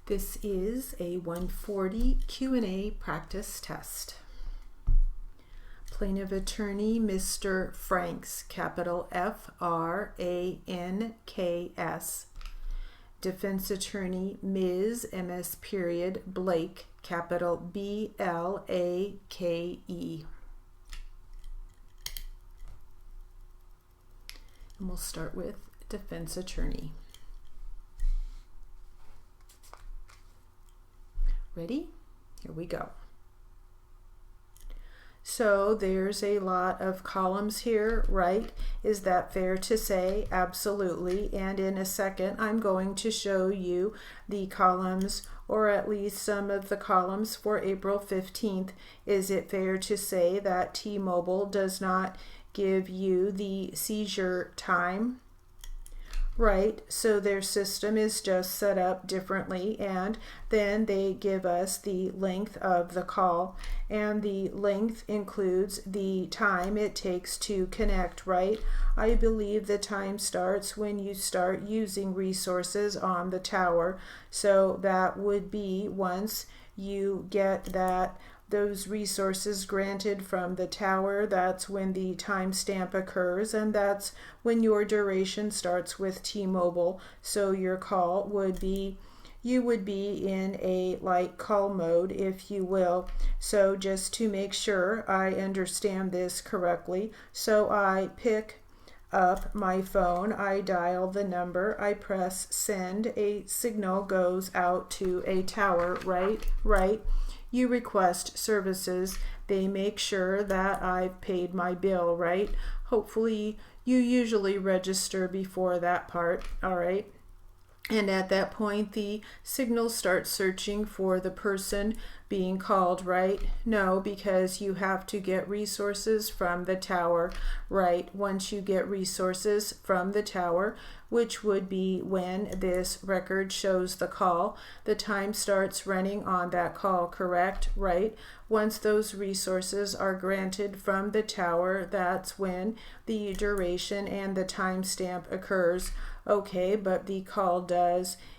This is a 140 Q&A practice test. Plaintiff attorney Mr. Franks, capital F-R-A-N-K-S. Defense attorney Ms. M.S. Blake, capital B-L-A-K-E. And we'll start with defense attorney. Ready? Here we go. So there's a lot of columns here, right? Is that fair to say? Absolutely. And in a second, I'm going to show you the columns, or at least some of the columns for April 15th. Is it fair to say that T-Mobile does not give you the seizure time? Right, so their system is just set up differently, and then they give us the length of the call, and the length includes the time it takes to connect, right? I believe the time starts when you start using resources on the tower, so that would be once you get those resources granted from the tower, that's when the timestamp occurs, and that's when your duration starts with T-Mobile. So your call would be, you would be in a light call mode, if you will. So just to make sure I understand this correctly, so I pick up my phone, I dial the number, I press send, a signal goes out to a tower, right? You request services, they make sure that I've paid my bill, right? Hopefully you usually register before that part, all right? And at that point, the signal starts searching for the person being called, right? No, because you have to get resources from the tower, right? Once you get resources from the tower, which would be when this record shows the call, the time starts running on that call, correct? Right? Once those resources are granted from the tower, that's when the duration and the timestamp occurs. Okay, but the call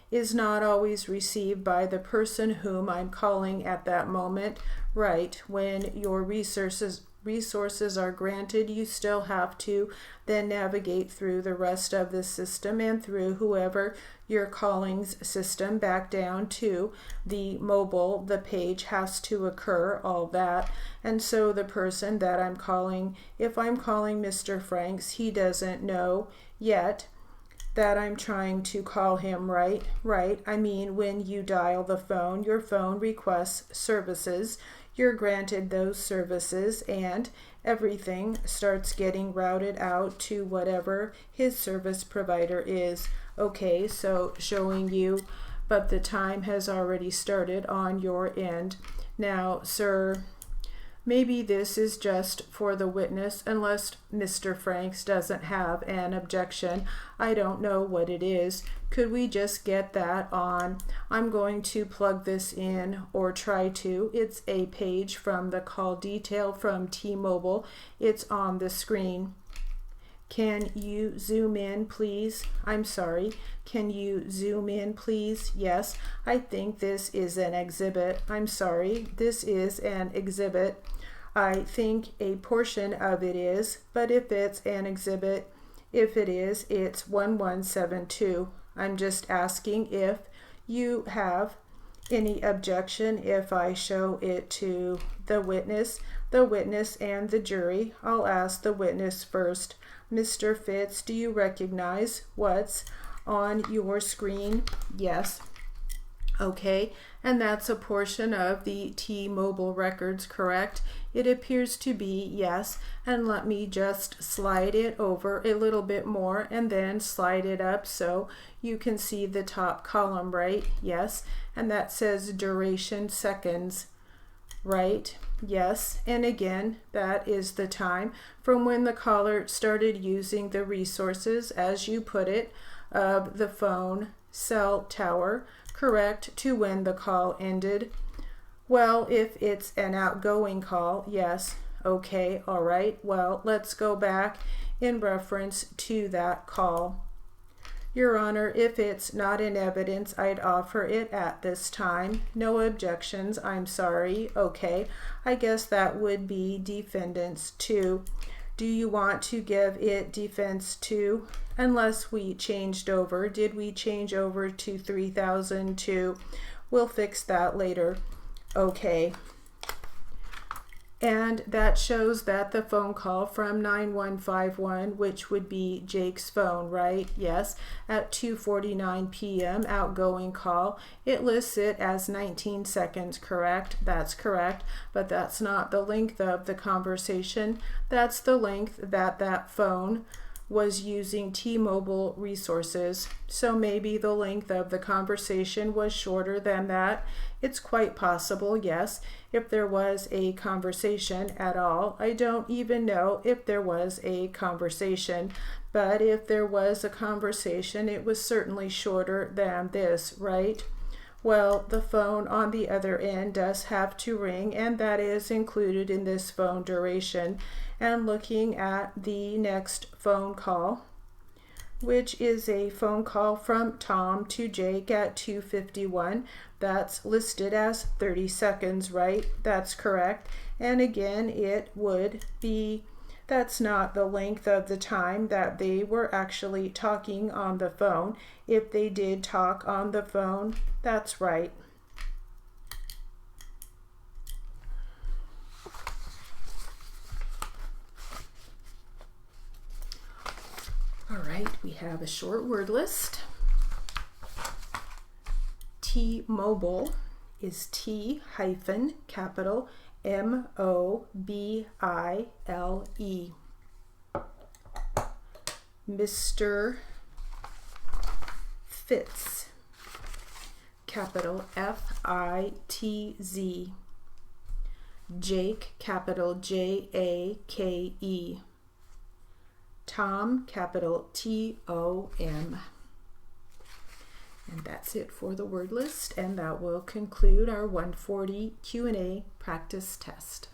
is not always received by the person whom I'm calling at that moment. Right, when your resources are granted, you still have to then navigate through the rest of the system and through whoever your calling's system back down to the mobile. The page has to occur, all that. And so the person that I'm calling, if I'm calling Mr. Franks, he doesn't know yet that I'm trying to call him, right? I mean, when you dial the phone, your phone requests services, you're granted those services, and everything starts getting routed out to whatever his service provider is. Okay, so showing you, but the time has already started on your end. Now, sir, maybe this is just for the witness, unless Mr. Franks doesn't have an objection. I don't know what it is. Could we just get that on? I'm going to plug this in, or try to. It's a page from the call detail from T-Mobile. It's on the screen. Can you zoom in, please? I'm sorry. Can you zoom in, please? Yes, I think this is an exhibit. I'm sorry, this is an exhibit. I think a portion of it is, but if it's an exhibit, if it is, it's 1172. I'm just asking if you have any objection if I show it to the witness and the jury. I'll ask the witness first. Mr. Fitz, do you recognize what's on your screen? Yes. Okay, and that's a portion of the T-Mobile records, correct? It appears to be, yes. And let me just slide it over a little bit more and then slide it up so you can see the top column, right? Yes. And that says duration seconds, right? Yes. And again, that is the time from when the caller started using the resources, as you put it, of the phone, cell tower, correct, to when the call ended. Well, if it's an outgoing call, yes. Okay, all right. Well, let's go back in reference to that call. Your Honor, if it's not in evidence, I'd offer it at this time. No objections, I'm sorry. Okay, I guess that would be defendants 2. Do you want to give it defense 2? Unless we changed over. Did we change over to 3002? We'll fix that later. Okay. And that shows that the phone call from 9151, which would be Jake's phone, right? Yes, at 2:49 p.m. outgoing call. It lists it as 19 seconds, correct? That's correct, but that's not the length of the conversation. That's the length that that phone was using T-Mobile resources. So maybe the length of the conversation was shorter than that. It's quite possible, yes, if there was a conversation at all. I don't even know if there was a conversation, but if there was a conversation, it was certainly shorter than this, right? Well, the phone on the other end does have to ring, and that is included in this phone duration. And looking at the next phone call, which is a phone call from Tom to Jake at 2:51, that's listed as 30 seconds, right? That's correct. And again, it would be, that's not the length of the time that they were actually talking on the phone. If they did talk on the phone, that's right. All right, we have a short word list. T-Mobile is T-capital M-O-B-I-L-E. Mr. Fitz, capital F-I-T-Z. Jake, capital J-A-K-E. Tom, capital T-O-M. And that's it for the word list, and that will conclude our 140 Q&A practice test.